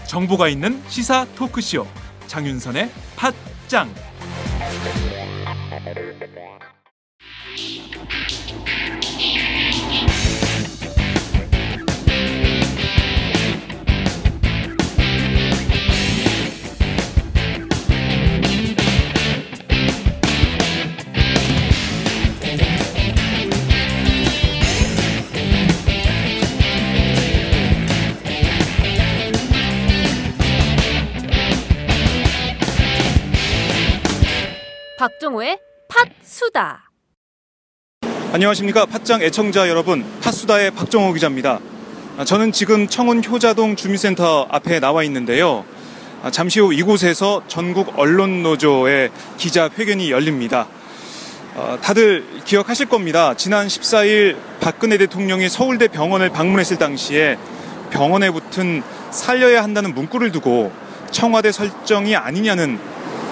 정보가 있는 시사 토크쇼 장윤선의 팟짱. 박종호의 팟수다. 안녕하십니까 팟짱 애청자 여러분, 팟수다의 박종호 기자입니다. 저는 지금 청운 효자동 주민센터 앞에 나와 있는데요. 잠시 후 이곳에서 전국 언론노조의 기자회견이 열립니다. 다들 기억하실 겁니다. 지난 14일 박근혜 대통령이 서울대 병원을 방문했을 당시에 병원에 붙은 살려야 한다는 문구를 두고 청와대 설정이 아니냐는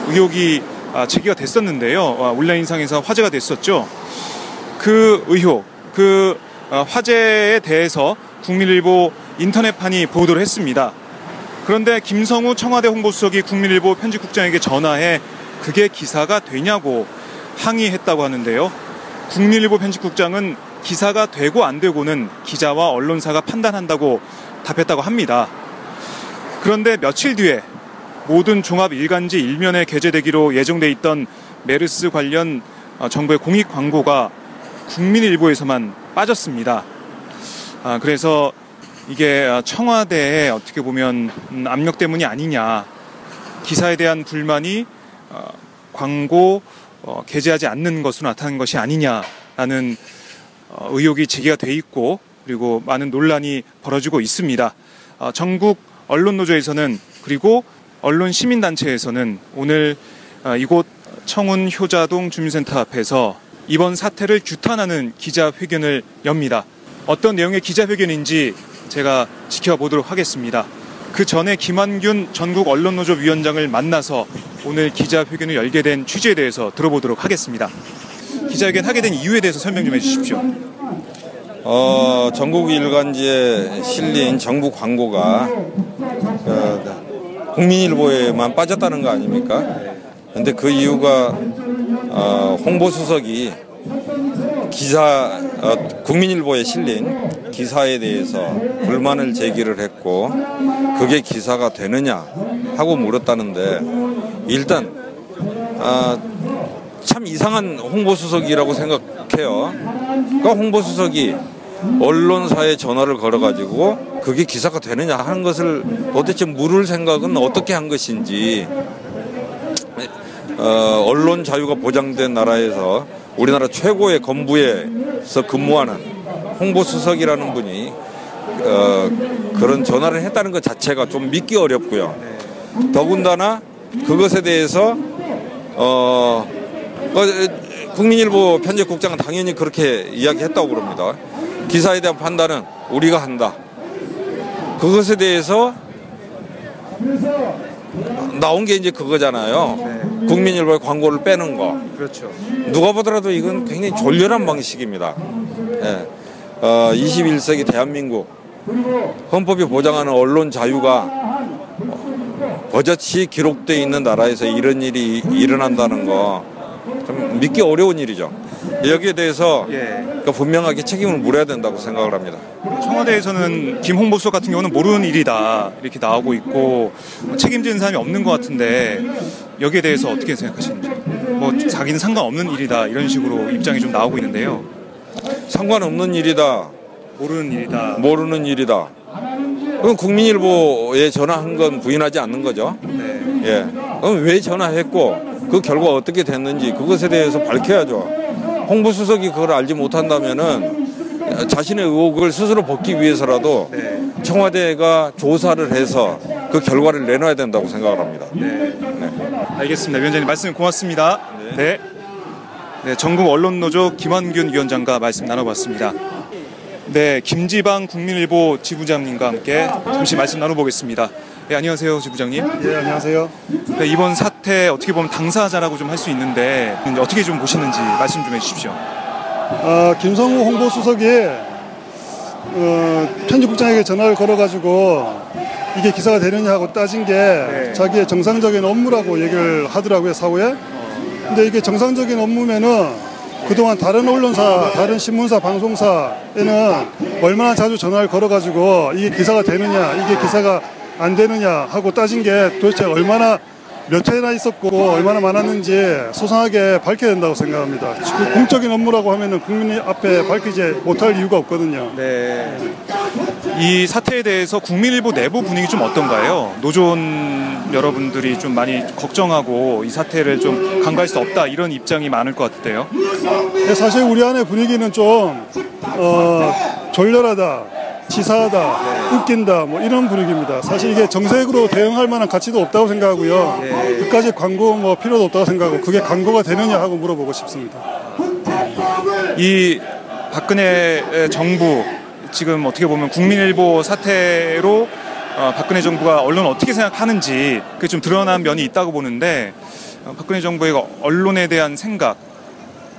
의혹이 제기가 됐었는데요. 온라인상에서 화제가 됐었죠. 그 의혹, 그 화제에 대해서 국민일보 인터넷판이 보도를 했습니다. 그런데 김성우 청와대 홍보수석이 국민일보 편집국장에게 전화해 그게 기사가 되냐고 항의했다고 하는데요. 국민일보 편집국장은 기사가 되고 안 되고는 기자와 언론사가 판단한다고 답했다고 합니다. 그런데 며칠 뒤에 모든 종합 일간지 일면에 게재되기로 예정돼 있던 메르스 관련 정부의 공익 광고가 국민일보에서만 빠졌습니다. 그래서 이게 청와대의 어떻게 보면 압력 때문이 아니냐, 기사에 대한 불만이 광고 게재하지 않는 것으로 나타난 것이 아니냐라는 의혹이 제기가 돼 있고, 그리고 많은 논란이 벌어지고 있습니다. 전국 언론노조에서는, 그리고 언론 시민단체에서는 오늘 이곳 청운 효자동 주민센터 앞에서 이번 사태를 규탄하는 기자회견을 엽니다. 어떤 내용의 기자회견인지 제가 지켜보도록 하겠습니다. 그 전에 김한균 전국 언론노조 위원장을 만나서 오늘 기자회견을 열게 된 취지에 대해서 들어보도록 하겠습니다. 기자회견 하게 된 이유에 대해서 설명 좀 해주십시오. 전국 일간지에 실린 정부 광고가 국민일보에만 빠졌다는 거 아닙니까? 근데 그 이유가 홍보수석이 국민일보에 실린 기사에 대해서 불만을 제기를 했고, 그게 기사가 되느냐 하고 물었다는데, 일단 참 이상한 홍보수석이라고 생각해요. 그러니까 홍보수석이 언론사에 전화를 걸어가지고 그게 기사가 되느냐 하는 것을 도대체 물을 생각은 어떻게 한 것인지, 언론 자유가 보장된 나라에서 우리나라 최고의 건부에서 근무하는 홍보수석이라는 분이 그런 전화를 했다는 것 자체가 좀 믿기 어렵고요. 더군다나 그것에 대해서 국민일보 편집국장은 당연히 그렇게 이야기했다고 그럽니다. 기사에 대한 판단은 우리가 한다. 그것에 대해서 나온 게 이제 그거잖아요. 국민일보의 광고를 빼는 거. 그렇죠. 누가 보더라도 이건 굉장히 졸렬한 방식입니다. 21세기 대한민국 헌법이 보장하는 언론 자유가 버젓이 기록되어 있는 나라에서 이런 일이 일어난다는 거 좀 믿기 어려운 일이죠. 여기에 대해서 분명하게 책임을 물어야 된다고 생각을 합니다. 청와대에서는 김 홍보수석 같은 경우는 모르는 일이다 이렇게 나오고 있고, 책임지는 사람이 없는 것 같은데 여기에 대해서 어떻게 생각하시는지. 뭐 자기는 상관없는 일이다 이런 식으로 입장이 좀 나오고 있는데요. 상관없는 일이다, 모르는 일이다. 그럼 국민일보에 전화한 건 부인하지 않는 거죠. 그럼 왜 전화했고 그 결과 어떻게 됐는지 그것에 대해서 밝혀야죠. 홍보수석이 그걸 알지 못한다면은 자신의 의혹을 스스로 벗기 위해서라도 청와대가 조사를 해서 그 결과를 내놔야 된다고 생각을 합니다. 알겠습니다. 위원장님 말씀 고맙습니다. 네, 전국 언론노조 김한균 위원장과 말씀 나눠봤습니다. 네, 김지방 국민일보 지부장님과 함께 잠시 말씀 나눠보겠습니다. 네, 안녕하세요, 지부장님. 예, 안녕하세요. 네, 이번 사태 어떻게 보면 당사자라고 좀 할 수 있는데 어떻게 좀 보시는지 말씀 좀 해주십시오. 김성우 홍보수석이 편집국장에게 전화를 걸어가지고 이게 기사가 되느냐 하고 따진 게 자기의 정상적인 업무라고 얘기를 하더라고요, 사후에. 근데 이게 정상적인 업무면은 그동안 다른 언론사, 다른 신문사, 방송사에는 얼마나 자주 전화를 걸어가지고 이게 기사가 되느냐, 이게 기사가 안 되느냐 하고 따진 게 도대체 얼마나 몇 회나 있었고 얼마나 많았는지 소상하게 밝혀야 된다고 생각합니다. 그 공적인 업무라고 하면은 국민 앞에 밝히지 못할 이유가 없거든요. 네. 이 사태에 대해서 국민일보 내부 분위기 좀 어떤가요? 노조원 여러분들이 좀 많이 걱정하고 이 사태를 좀 간과할 수 없다 이런 입장이 많을 것 같은데요. 사실 우리 안의 분위기는 좀 졸렬하다, 치사하다, 웃긴다 뭐 이런 분위기입니다. 사실 이게 정색으로 대응할 만한 가치도 없다고 생각하고요. 그까지 광고 뭐 필요도 없다고 생각하고 그게 광고가 되느냐 하고 물어보고 싶습니다. 이 박근혜 정부 지금 어떻게 보면 국민일보 사태로 박근혜 정부가 언론 어떻게 생각하는지 그게 좀 드러난 면이 있다고 보는데 박근혜 정부의 언론에 대한 생각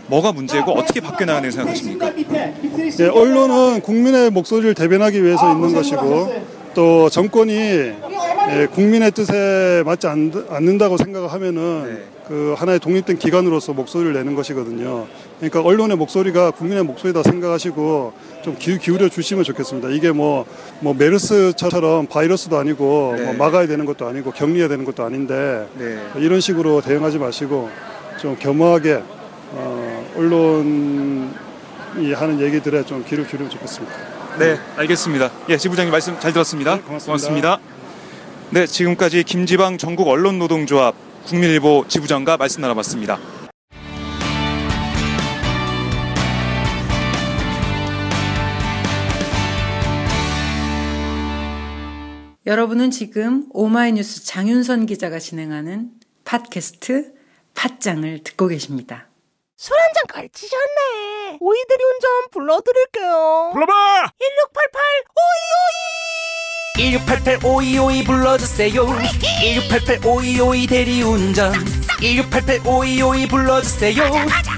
뭐가 문제고 어떻게 바뀌어 나가는 생각하십니까? 네, 언론은 국민의 목소리를 대변하기 위해서 있는 것이고 또 정권이 국민의 뜻에 맞지 않는다고 생각을 하면은 그 하나의 독립된 기관으로서 목소리를 내는 것이거든요. 그러니까 언론의 목소리가 국민의 목소리다 생각하시고 좀 기울여 주시면 좋겠습니다. 이게 뭐 메르스처럼 바이러스도 아니고 뭐 막아야 되는 것도 아니고 격리해야 되는 것도 아닌데 이런 식으로 대응하지 마시고 좀 겸허하게 언론이 하는 얘기들에 좀 귀를 기울이면 좋겠습니다. 네, 알겠습니다. 예, 지부장님 말씀 잘 들었습니다. 네, 고맙습니다. 네, 지금까지 김지방 전국 언론노동조합 국민일보 지부장과 말씀 나눠봤습니다. 여러분은 지금 오마이뉴스 장윤선 기자가 진행하는 팟캐스트 팟짱을 듣고 계십니다. 술 한잔 걸치셨네. 오이들이 운전 불러드릴게요. 불러봐! 1688 오이오이 불러주세요. 1688 오이오이 대리운전. 1688 오이오이 불러주세요.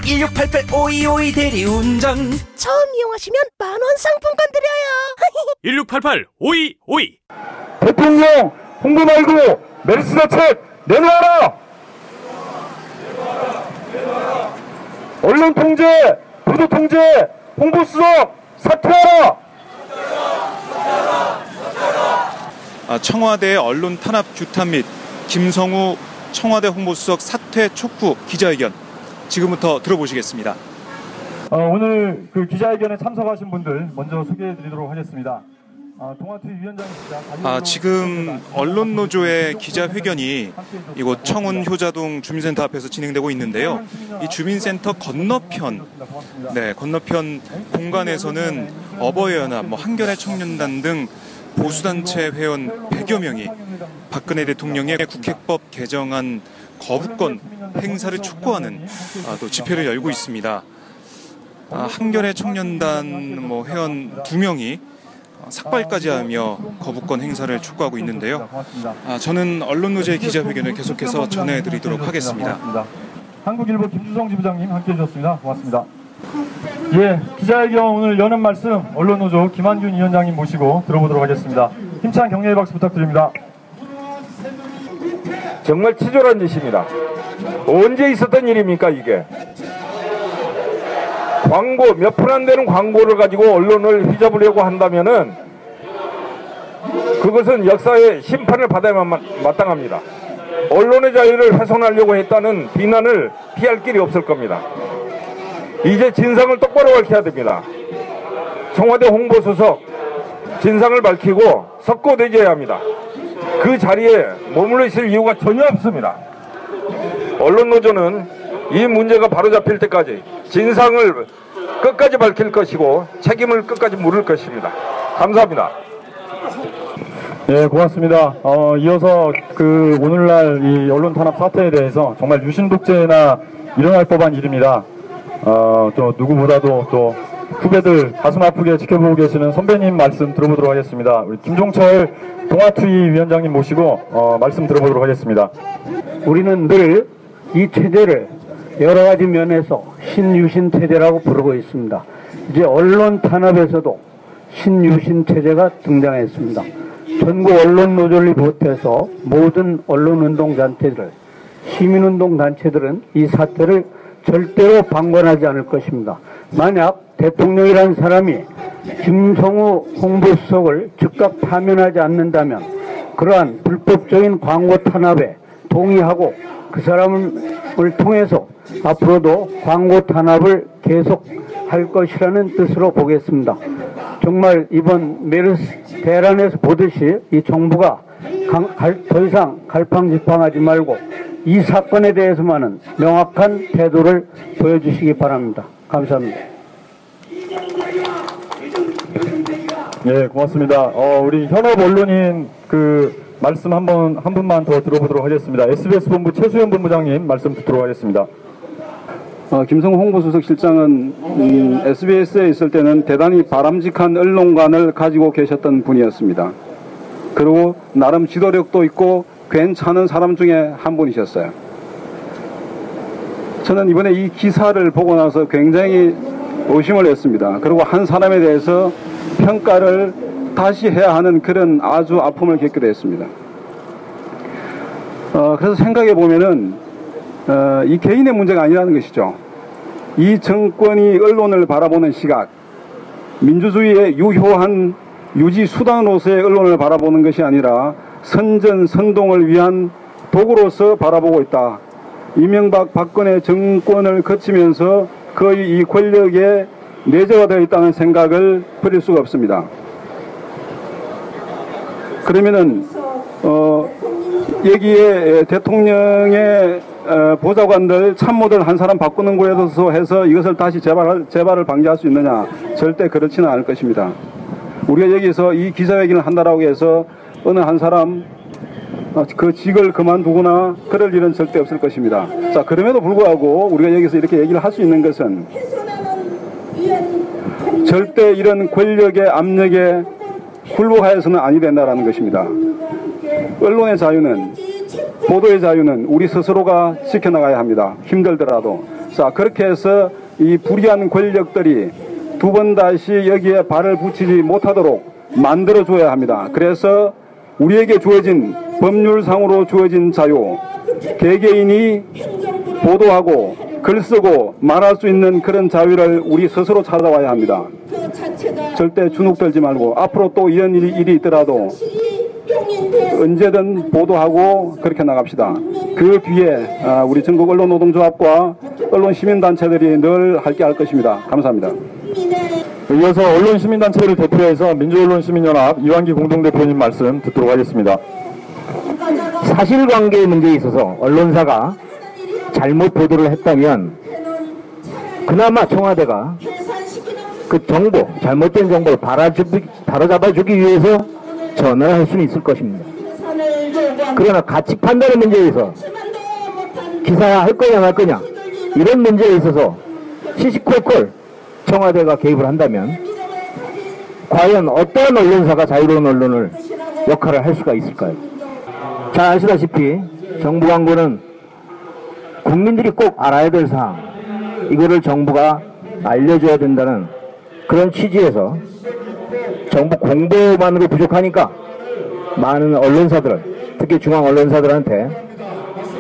1688 오이오이 대리운전. 처음 이용하시면 만원 상품권 드려요. 1688 오이오이. 대통령 홍보 말고 메르스 대책 내놓아라. 언론 통제, 보도 통제, 홍보수석 사퇴하라. 청와대 언론 탄압 규탄 및 김성우 청와대 홍보수석 사퇴 촉구 기자회견 지금부터 들어보시겠습니다. 오늘 그 기자회견에 참석하신 분들 먼저 소개해드리도록 하겠습니다. 지금 언론노조의 기자회견이 이곳 청운 효자동 주민센터 앞에서 진행되고 있는데요. 이 주민센터 건너편 공간에서는 어버이연합, 한겨레 청년단 등 보수단체 회원 100여 명이 박근혜 대통령의 국회법 개정안 거부권 행사를 촉구하는 또 집회를 열고 있습니다. 한겨레 청년단 회원 2명이 삭발까지 하며 거부권 행사를 촉구하고 있는데요. 저는 언론노조의 기자회견을 계속해서 전해드리도록 하겠습니다. 한국일보 김주성 지부장님 함께해 주셨습니다. 고맙습니다. 예, 기자회견 오늘 여는 말씀 언론노조 김한균 위원장님 모시고 들어보도록 하겠습니다. 힘찬 격려의 박수 부탁드립니다. 정말 치졸한 짓입니다. 언제 있었던 일입니까 이게? 광고, 몇 푼 안 되는 광고를 가지고 언론을 휘잡으려고 한다면은 그것은 역사의 심판을 받아야만 마땅합니다. 언론의 자유를 훼손하려고 했다는 비난을 피할 길이 없을 겁니다. 이제 진상을 똑바로 밝혀야 됩니다. 청와대 홍보수석 진상을 밝히고 석고대죄해야 합니다. 그 자리에 머물러 있을 이유가 전혀 없습니다. 언론노조는 이 문제가 바로잡힐 때까지 진상을 끝까지 밝힐 것이고 책임을 끝까지 물을 것입니다. 감사합니다. 네, 고맙습니다. 이어서 오늘날 이 언론 탄압 사태에 대해서 정말 유신 독재나 일어날 법한 일입니다. 또 누구보다도 또 후배들 가슴 아프게 지켜보고 계시는 선배님 말씀 들어보도록 하겠습니다. 우리 김종철 동아투위 위원장님 모시고 말씀 들어보도록 하겠습니다. 우리는 늘 이 체제를 여러 가지 면에서 신유신 체제라고 부르고 있습니다. 이제 언론 탄압에서도 신유신 체제가 등장했습니다. 전국 언론 노조를 비롯해서 모든 언론운동 단체들, 시민운동 단체들은 이 사태를 절대로 방관하지 않을 것입니다. 만약 대통령이라는 사람이 김성우 홍보수석을 즉각 파면하지 않는다면 그러한 불법적인 광고 탄압에 동의하고 그 사람을 통해서 앞으로도 광고 탄압을 계속할 것이라는 뜻으로 보겠습니다. 정말 이번 메르스 대란에서 보듯이 이 정부가 더 이상 갈팡질팡하지 말고 이 사건에 대해서만은 명확한 태도를 보여주시기 바랍니다. 감사합니다. 예, 고맙습니다. 우리 현업 언론인 말씀 한 분만 더 들어보도록 하겠습니다. SBS 본부 최수연 본부장님 말씀 듣도록 하겠습니다. 김성우 홍보수석 실장은 SBS에 있을 때는 대단히 바람직한 언론관을 가지고 계셨던 분이었습니다. 그리고 나름 지도력도 있고 괜찮은 사람 중에 한 분이셨어요. 저는 이번에 이 기사를 보고 나서 굉장히 의심을 했습니다. 그리고 한 사람에 대해서 평가를 다시 해야 하는 그런 아주 아픔을 겪게 됐습니다. 그래서 생각해 보면은 이 개인의 문제가 아니라는 것이죠. 이 정권이 언론을 바라보는 시각, 민주주의의 유효한 유지 수단으로서의 언론을 바라보는 것이 아니라 선전선동을 위한 도구로서 바라보고 있다. 이명박 박근혜 정권을 거치면서 거의 이 권력에 내재가 되어 있다는 생각을 버릴 수가 없습니다. 그러면은 여기에 대통령의 보좌관들 참모들 한 사람 바꾸는 거에 대해서 해서 이것을 다시 재발을 방지할 수 있느냐? 절대 그렇지는 않을 것입니다. 우리가 여기서 이 기자회견을 한다라고 해서 어느 한 사람 그 직을 그만두거나 그럴 일은 절대 없을 것입니다. 자, 그럼에도 불구하고 우리가 여기서 이렇게 얘기를 할 수 있는 것은 절대 이런 권력의 압력에 굴복하여서는 아니 된다라는 것입니다. 언론의 자유는, 보도의 자유는 우리 스스로가 지켜나가야 합니다. 힘들더라도. 자, 그렇게 해서 이 불의한 권력들이 두 번 다시 여기에 발을 붙이지 못하도록 만들어줘야 합니다. 그래서 우리에게 주어진, 법률상으로 주어진 자유, 개개인이 보도하고 글쓰고 말할 수 있는 그런 자유를 우리 스스로 찾아와야 합니다. 절대 주눅들지 말고 앞으로 또 이런 일이 있더라도 언제든 보도하고 그렇게 나갑시다. 그 뒤에 우리 전국 언론노동조합과 언론시민단체들이 늘 함께 할 것입니다. 감사합니다. 이어서 언론시민단체를 대표해서 민주언론시민연합 이완기 공동대표님 말씀 듣도록 하겠습니다. 사실관계의 문제에 있어서 언론사가 잘못 보도를 했다면 그나마 청와대가 그 정보, 잘못된 정보를 바로잡아주기 위해서 전화를 할 수는 있을 것입니다. 그러나 가치 판단의 문제에서 기사할 거냐 말 거냐 이런 문제에 있어서 시시콜콜 청와대가 개입을 한다면 과연 어떤 언론사가 자유로운 언론을 역할을 할 수가 있을까요? 잘 아시다시피 정부 광고는 국민들이 꼭 알아야 될 사항, 이거를 정부가 알려줘야 된다는 그런 취지에서 정부 공보만으로 부족하니까 많은 언론사들, 특히 중앙 언론사들한테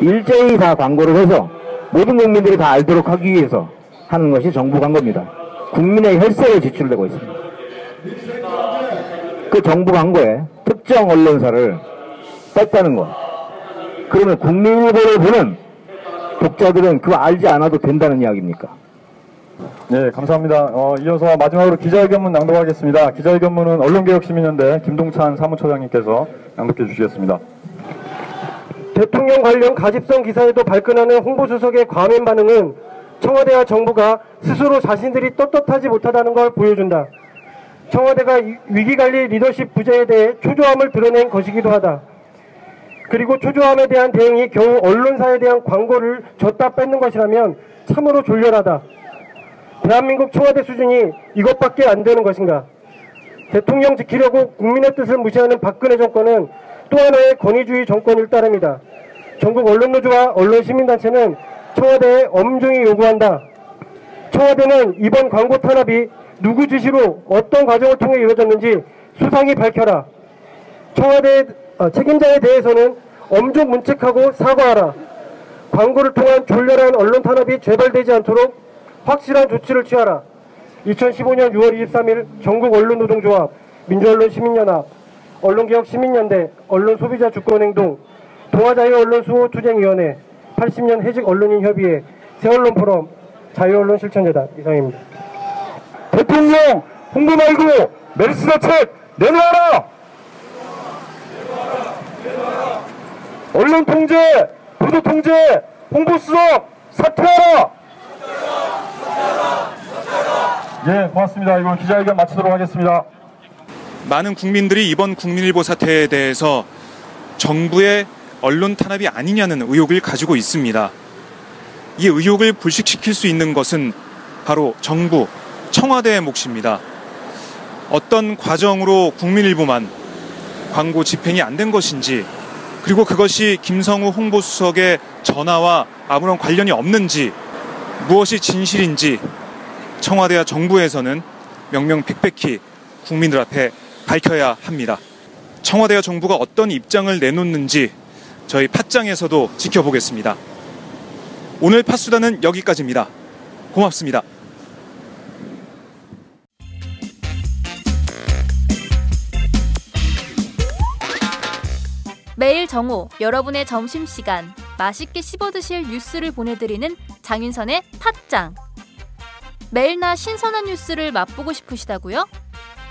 일제히 다 광고를 해서 모든 국민들이 다 알도록 하기 위해서 하는 것이 정부 광고입니다. 국민의 혈세에 지출되고 있습니다. 그 정부 광고에 특정 언론사를 뺐다는 것. 그러면 국민일보를 보는 독자들은 그거 알지 않아도 된다는 이야기입니까? 네, 감사합니다. 이어서 마지막으로 기자회견문 낭독하겠습니다. 기자회견문은 언론개혁시민연대 김동찬 사무처장님께서 낭독해 주시겠습니다. 대통령 관련 가집성 기사에도 발끈하는 홍보수석의 과민 반응은 청와대와 정부가 스스로 자신들이 떳떳하지 못하다는 걸 보여준다. 청와대가 위기관리 리더십 부재에 대해 초조함을 드러낸 것이기도 하다. 그리고 초조함에 대한 대응이 겨우 언론사에 대한 광고를 줬다 뺏는 것이라면 참으로 졸렬하다. 대한민국 청와대 수준이 이것밖에 안 되는 것인가? 대통령 지키려고 국민의 뜻을 무시하는 박근혜 정권은 또 하나의 권위주의 정권일 따름이다. 전국 언론노조와 언론시민단체는 청와대에 엄중히 요구한다. 청와대는 이번 광고 탄압이 누구 지시로 어떤 과정을 통해 이루어졌는지 수상히 밝혀라. 청와대 책임자에 대해서는 엄중 문책하고 사과하라. 광고를 통한 졸렬한 언론 탄압이 재발되지 않도록 확실한 조치를 취하라. 2015년 6월 23일 전국 언론노동조합, 민주언론시민연합, 언론개혁시민연대, 언론소비자주권행동, 동아자유언론수호투쟁위원회, 80년 해직 언론인협의회, 새언론포럼, 자유언론실천재단 이상입니다. 대통령 홍보 말고 메르스 대책 내놓아라. 언론 통제, 보도 통제, 홍보 수석 사퇴하라. 예, 고맙습니다. 이번 기자회견 마치도록 하겠습니다. 많은 국민들이 이번 국민일보 사태에 대해서 정부의 언론 탄압이 아니냐는 의혹을 가지고 있습니다. 이 의혹을 불식시킬 수 있는 것은 바로 정부, 청와대의 몫입니다. 어떤 과정으로 국민일보만 광고 집행이 안 된 것인지, 그리고 그것이 김성우 홍보수석의 전화와 아무런 관련이 없는지, 무엇이 진실인지 청와대와 정부에서는 명명백백히 국민들 앞에 밝혀야 합니다. 청와대와 정부가 어떤 입장을 내놓는지 저희 팟짱에서도 지켜보겠습니다. 오늘 팟수다는 여기까지입니다. 고맙습니다. 매일 정오 여러분의 점심시간 맛있게 씹어드실 뉴스를 보내드리는 장윤선의 팟짱. 매일나 신선한 뉴스를 맛보고 싶으시다고요?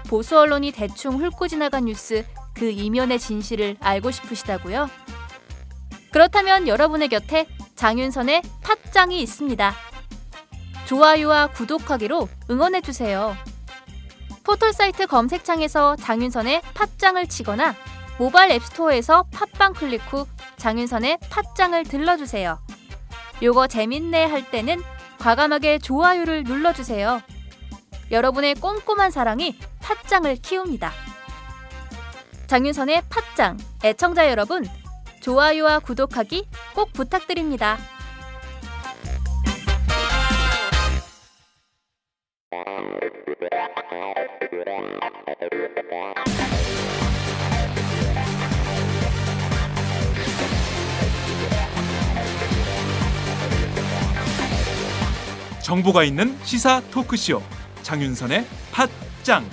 보수 언론이 대충 훑고 지나간 뉴스 그 이면의 진실을 알고 싶으시다고요? 그렇다면 여러분의 곁에 장윤선의 팟짱이 있습니다. 좋아요와 구독하기로 응원해주세요. 포털사이트 검색창에서 장윤선의 팟짱을 치거나 모바일 앱스토어에서 팟빵 클릭 후 장윤선의 팟짱을 들러주세요. 요거 재밌네 할 때는 과감하게 좋아요를 눌러주세요. 여러분의 꼼꼼한 사랑이 팟짱을 키웁니다. 장윤선의 팟짱, 애청자 여러분, 좋아요와 구독하기 꼭 부탁드립니다. 정보가 있는 시사 토크쇼 장윤선의 팟짱.